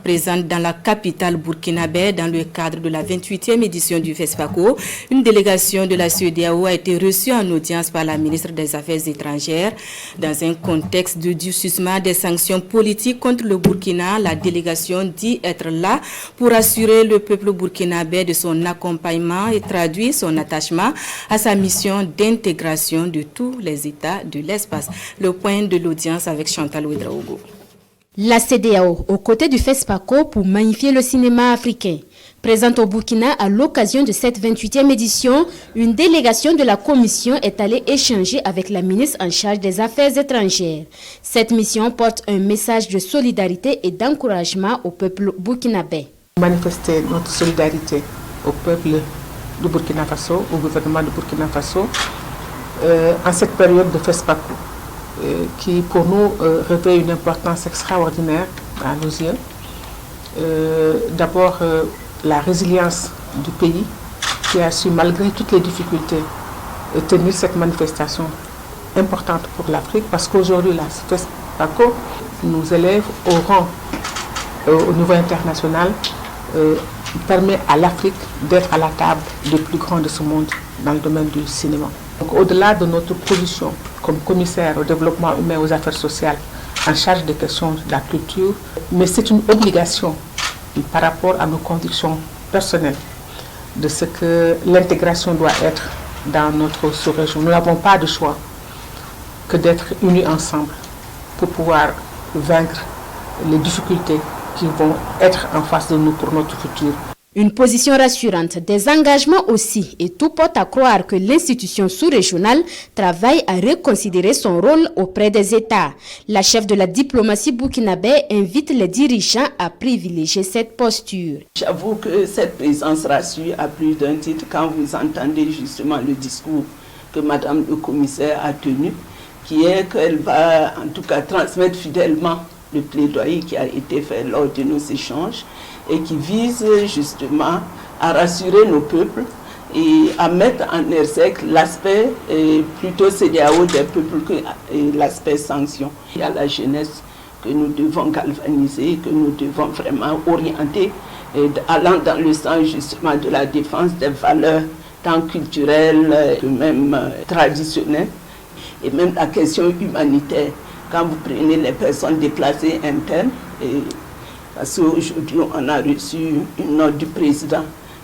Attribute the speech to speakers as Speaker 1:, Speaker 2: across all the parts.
Speaker 1: Présente dans la capitale burkinabé dans le cadre de la 28e édition du FESPACO, une délégation de la CEDEAO a été reçue en audience par la ministre des Affaires étrangères. Dans un contexte de durcissement des sanctions politiques contre le Burkina, la délégation dit être là pour assurer le peuple burkinabé de son accompagnement et traduire son attachement à sa mission d'intégration de tous les États de l'espace. Le point de l'audience avec Chantal Ouedraogo.
Speaker 2: La CEDEAO, aux côtés du FESPACO pour magnifier le cinéma africain. Présente au Burkina à l'occasion de cette 28e édition, une délégation de la Commission est allée échanger avec la ministre en charge des Affaires étrangères. Cette mission porte un message de solidarité et d'encouragement au peuple burkinabé.
Speaker 3: Manifester notre solidarité au peuple du Burkina Faso, au gouvernement du Burkina Faso, en cette période de FESPACO. Qui pour nous revêt une importance extraordinaire à nos yeux. D'abord la résilience du pays qui a su malgré toutes les difficultés tenir cette manifestation importante pour l'Afrique parce qu'aujourd'hui la FESPACO nous élève au rang au niveau international, permet à l'Afrique d'être à la table des plus grands de ce monde dans le domaine du cinéma. Donc, au-delà de notre position comme commissaire au développement humain et aux affaires sociales en charge des questions de la culture, mais c'est une obligation par rapport à nos convictions personnelles de ce que l'intégration doit être dans notre sous-région. Nous n'avons pas de choix que d'être unis ensemble pour pouvoir vaincre les difficultés qui vont être en face de nous pour notre futur.
Speaker 2: Une position rassurante, des engagements aussi, et tout porte à croire que l'institution sous-régionale travaille à reconsidérer son rôle auprès des États. La chef de la diplomatie burkinabé invite les dirigeants à privilégier cette posture.
Speaker 4: J'avoue que cette présence rassure à plus d'un titre quand vous entendez justement le discours que Madame le commissaire a tenu, qui est qu'elle va en tout cas transmettre fidèlement le plaidoyer qui a été fait lors de nos échanges et qui vise justement à rassurer nos peuples et à mettre en exergue l'aspect plutôt CEDEAO des peuples que l'aspect sanction. Il y a la jeunesse que nous devons galvaniser, que nous devons vraiment orienter, allant dans le sens justement de la défense des valeurs tant culturelles que même traditionnelles et même la question humanitaire. Quand vous prenez les personnes déplacées internes, parce qu'aujourd'hui on a reçu une note du président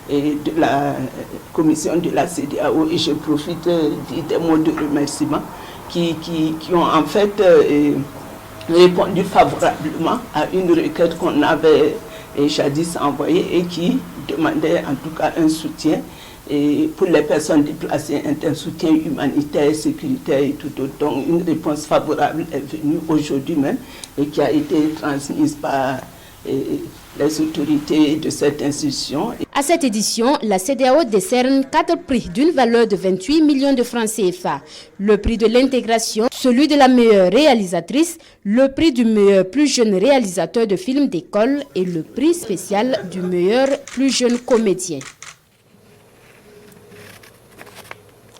Speaker 4: et de la commission de la CEDEAO et je profite des mots de remerciement qui ont en fait répondu favorablement à une requête qu'on avait jadis envoyée et qui demandait en tout cas un soutien. Et pour les personnes déplacées, un soutien humanitaire, sécuritaire et tout autre. Donc une réponse favorable est venue aujourd'hui même et qui a été transmise par les autorités de cette institution.
Speaker 2: À cette édition, la CEDEAO décerne 4 prix d'une valeur de 28 millions de francs CFA. Le prix de l'intégration, celui de la meilleure réalisatrice, le prix du meilleur plus jeune réalisateur de films d'école et le prix spécial du meilleur plus jeune comédien.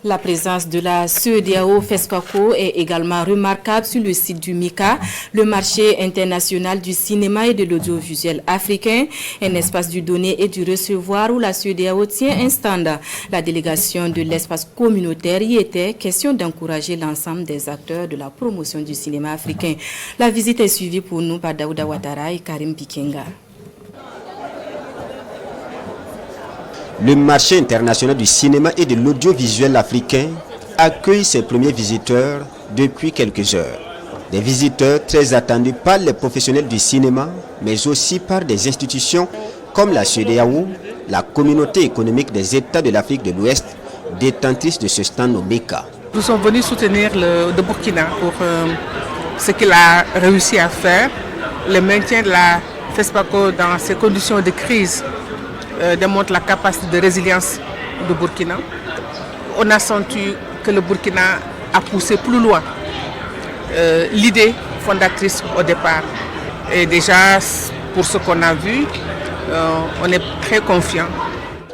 Speaker 1: La présence de la CEDEAO FESPACO est également remarquable sur le site du MICA, le marché international du cinéma et de l'audiovisuel africain, un espace du donner et du recevoir où la CEDEAO tient un stand. La délégation de l'espace communautaire y était question d'encourager l'ensemble des acteurs de la promotion du cinéma africain. La visite est suivie pour nous par Daouda Ouattara et Karim Bikenga.
Speaker 5: Le marché international du cinéma et de l'audiovisuel africain accueille ses premiers visiteurs depuis quelques heures. Des visiteurs très attendus par les professionnels du cinéma, mais aussi par des institutions comme la CEDEAO, la communauté économique des États de l'Afrique de l'Ouest, détentrice de ce stand au MECA.
Speaker 3: Nous sommes venus soutenir le Burkina pour ce qu'il a réussi à faire, le maintien de la FESPACO dans ces conditions de crise. Démontre la capacité de résilience du Burkina. On a senti que le Burkina a poussé plus loin l'idée fondatrice au départ. Et déjà, pour ce qu'on a vu, on est très confiant.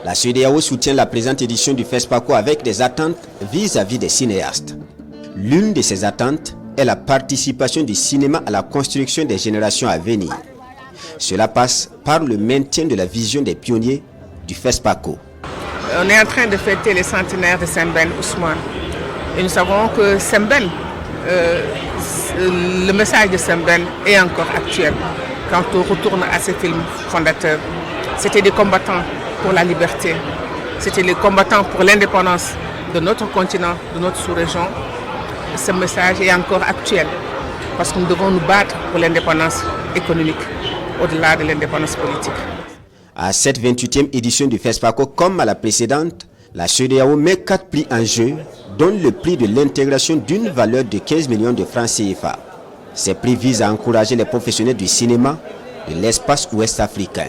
Speaker 5: La CEDEAO soutient la présente édition du FESPACO avec des attentes vis-à-vis des cinéastes. L'une de ces attentes est la participation du cinéma à la construction des générations à venir. Cela passe par le maintien de la vision des pionniers du FESPACO.
Speaker 3: On est en train de fêter les centenaires de Sembène Ousmane. Et nous savons que Sembène, le message de Sembène est encore actuel quand on retourne à ses films fondateurs. C'était des combattants pour la liberté, c'était les combattants pour l'indépendance de notre continent, de notre sous-région. Ce message est encore actuel parce que nous devons nous battre pour l'indépendance économique, au-delà de l'indépendance politique.
Speaker 5: À cette 28e édition du FESPACO, comme à la précédente, la CEDEAO met 4 prix en jeu, dont le prix de l'intégration d'une valeur de 15 millions de francs CFA. Ces prix visent à encourager les professionnels du cinéma de l'espace ouest africain.